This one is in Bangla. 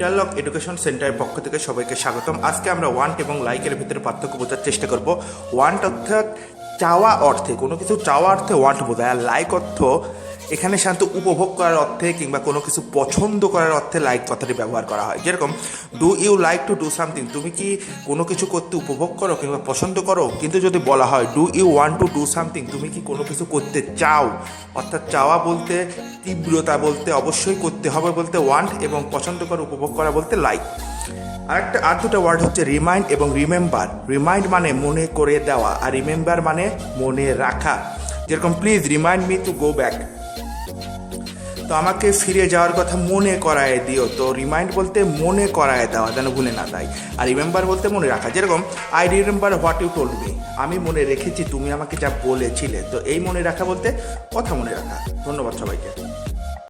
ইন্টারলক এডুকেশন সেন্টারের পক্ষ থেকে সবাইকে স্বাগতম। আজকে আমরা ওয়ান্ট এবং লাইকের ভিতরে পার্থক্য বোঝার চেষ্টা করব। ওয়ান্ট অর্থাৎ চাওয়া অর্থে, কোনো কিছু চাওয়া অর্থে ওয়ান্ট বোঝায়, আর লাইক অর্থ এখানে সাধারণত উপভোগ করার অর্থে কিংবা কোনো কিছু পছন্দ করার অর্থে লাইক কথাটি ব্যবহার করা হয়। যেরকম do you like to do something, তুমি কি কোনো কিছু করতে উপভোগ করো কিংবা পছন্দ করো। কিন্তু যদি বলা হয় do you want to do something, তুমি কি কোনো কিছু করতে চাও, অর্থাৎ চাওয়া বলতে তীব্রতা বলতে অবশ্যই করতে হবে বলতে ওয়ান্ট, এবং পছন্দ করা উপভোগ করা বলতে লাইক। আর দুটো ওয়ার্ড হচ্ছে রিমাইন্ড এবং রিমেম্বার। রিমাইন্ড মানে মনে করে দেওয়া, আর রিমেম্বার মানে মনে রাখা। যেরকম please remind me to go back, তো আমাকে ফিরে যাওয়ার কথা মনে করায় দিও। তো রিমাইন্ড বলতে মনে করায় দেওয়া, যেন ভুলে না যায়। আর রিমেম্বার বলতে মনে রাখা। যেরকম I remember what you told me, আমি মনে রেখেছি তুমি আমাকে যা বলেছিলে। তো এই মনে রাখা বলতে কথা মনে রাখা। ধন্যবাদ সবাইকে।